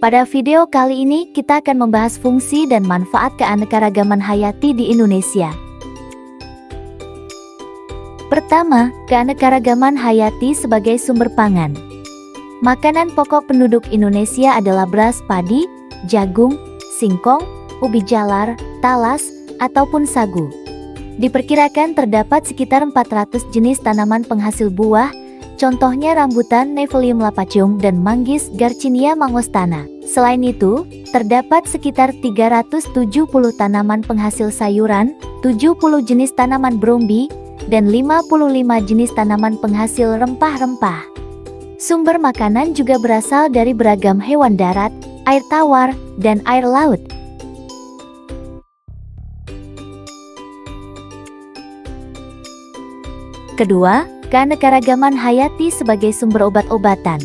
Pada video kali ini kita akan membahas fungsi dan manfaat keanekaragaman hayati di Indonesia. Pertama, keanekaragaman hayati sebagai sumber pangan. Makanan pokok penduduk Indonesia adalah beras, padi, jagung, singkong, ubi jalar, talas, ataupun sagu. Diperkirakan terdapat sekitar 400 jenis tanaman penghasil buah, contohnya rambutan Nephelium lapacum dan Manggis Garcinia mangostana. Selain itu, terdapat sekitar 370 tanaman penghasil sayuran, 70 jenis tanaman brombi, dan 55 jenis tanaman penghasil rempah-rempah. Sumber makanan juga berasal dari beragam hewan darat, air tawar, dan air laut. Kedua, keanekaragaman hayati sebagai sumber obat-obatan.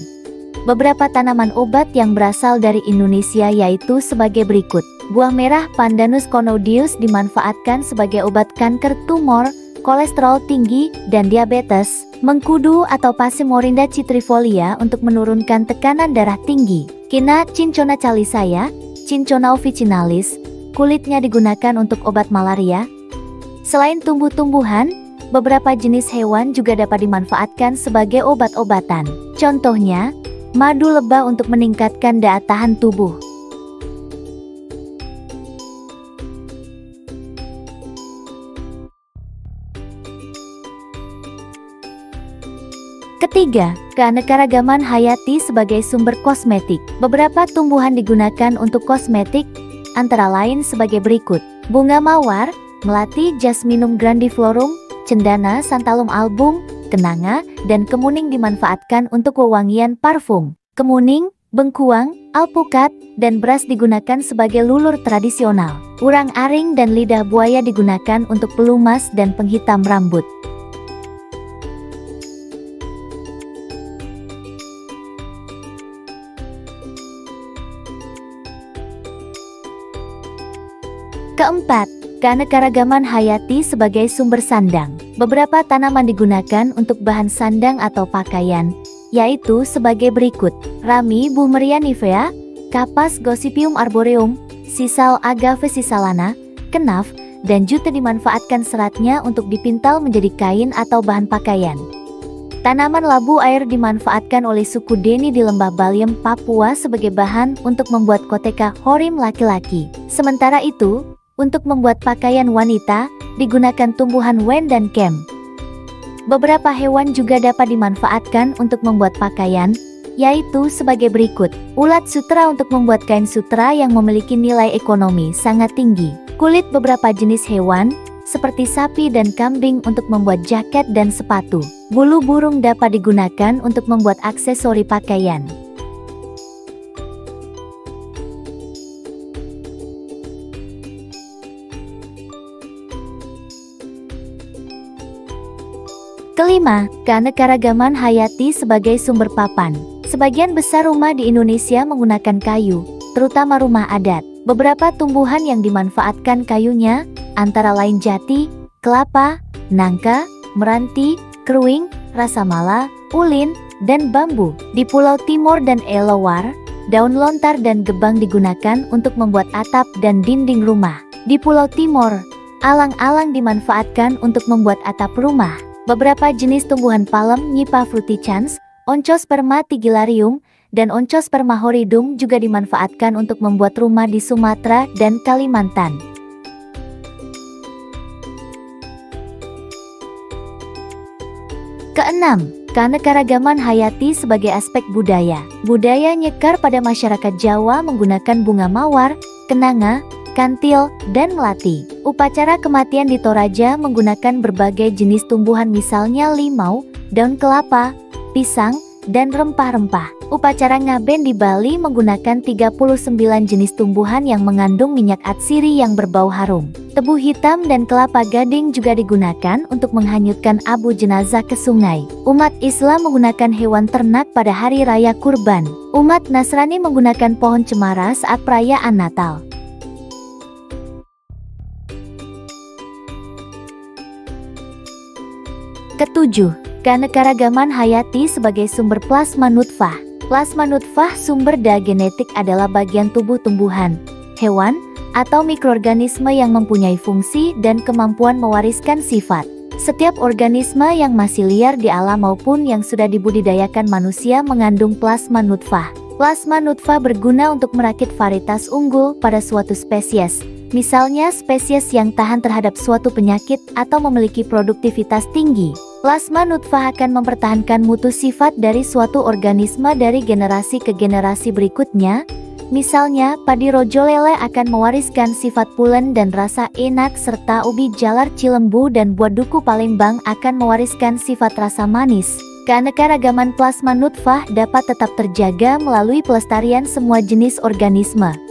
Beberapa tanaman obat yang berasal dari Indonesia yaitu sebagai berikut. Buah merah Pandanus conodius dimanfaatkan sebagai obat kanker tumor, kolesterol tinggi, dan diabetes. Mengkudu atau Passimorinda citrifolia untuk menurunkan tekanan darah tinggi. Kina Cinchona calisaya, Cinchona officinalis, kulitnya digunakan untuk obat malaria. Selain tumbuh-tumbuhan, beberapa jenis hewan juga dapat dimanfaatkan sebagai obat-obatan. Contohnya, madu lebah untuk meningkatkan daya tahan tubuh. Ketiga, keanekaragaman hayati sebagai sumber kosmetik. Beberapa tumbuhan digunakan untuk kosmetik, antara lain sebagai berikut. Bunga mawar, melati Jasminum grandiflorum, cendana Santalum album, kenanga, dan kemuning dimanfaatkan untuk wewangian parfum. Kemuning, bengkuang, alpukat, dan beras digunakan sebagai lulur tradisional. Urang-aring dan lidah buaya digunakan untuk pelumas dan penghitam rambut. Keempat, keanekaragaman hayati sebagai sumber sandang. Beberapa tanaman digunakan untuk bahan sandang atau pakaian, yaitu sebagai berikut. Rami Buhmeria nivea, Kapas Gossypium arboreum, Sisal Agave sisalana, kenaf, dan jute dimanfaatkan seratnya untuk dipintal menjadi kain atau bahan pakaian. Tanaman labu air dimanfaatkan oleh suku Deni di Lembah Baliem, Papua sebagai bahan untuk membuat koteka horim laki-laki. Sementara itu, untuk membuat pakaian wanita, digunakan tumbuhan wen dan kem. Beberapa hewan juga dapat dimanfaatkan untuk membuat pakaian, yaitu sebagai berikut. Ulat sutra untuk membuat kain sutra yang memiliki nilai ekonomi sangat tinggi. Kulit beberapa jenis hewan, seperti sapi dan kambing untuk membuat jaket dan sepatu. Bulu burung dapat digunakan untuk membuat aksesori pakaian. Kelima, keanekaragaman hayati sebagai sumber papan. Sebagian besar rumah di Indonesia menggunakan kayu, terutama rumah adat. Beberapa tumbuhan yang dimanfaatkan kayunya, antara lain jati, kelapa, nangka, meranti, keruing, rasamala, ulin, dan bambu. Di Pulau Timur dan Elowar, daun lontar dan gebang digunakan untuk membuat atap dan dinding rumah. Di Pulau Timur, alang-alang dimanfaatkan untuk membuat atap rumah. Beberapa jenis tumbuhan palem Nyipha fruticans, Oncosperma tigillarium, dan Oncosperma horridum juga dimanfaatkan untuk membuat rumah di Sumatera dan Kalimantan. Keenam, keanekaragaman hayati sebagai aspek budaya. Budaya nyekar pada masyarakat Jawa menggunakan bunga mawar, kenanga, kantil, dan melati. Upacara kematian di Toraja menggunakan berbagai jenis tumbuhan misalnya limau, daun kelapa, pisang, dan rempah-rempah. Upacara ngaben di Bali menggunakan 39 jenis tumbuhan yang mengandung minyak atsiri yang berbau harum. Tebu hitam dan kelapa gading juga digunakan untuk menghanyutkan abu jenazah ke sungai. Umat Islam menggunakan hewan ternak pada hari raya kurban. Umat Nasrani menggunakan pohon cemara saat perayaan Natal. Ketujuh, keanekaragaman hayati sebagai sumber plasma nutfah. Plasma nutfah sumber genetik adalah bagian tubuh tumbuhan, hewan, atau mikroorganisme yang mempunyai fungsi dan kemampuan mewariskan sifat. Setiap organisme yang masih liar di alam maupun yang sudah dibudidayakan manusia mengandung plasma nutfah. Plasma nutfah berguna untuk merakit varietas unggul pada suatu spesies. Misalnya spesies yang tahan terhadap suatu penyakit atau memiliki produktivitas tinggi. Plasma nutfah akan mempertahankan mutu sifat dari suatu organisme dari generasi ke generasi berikutnya. Misalnya, padi rojo lele akan mewariskan sifat pulen dan rasa enak serta ubi jalar cilembu dan buah duku Palembang akan mewariskan sifat rasa manis. Keanekaragaman plasma nutfah dapat tetap terjaga melalui pelestarian semua jenis organisme.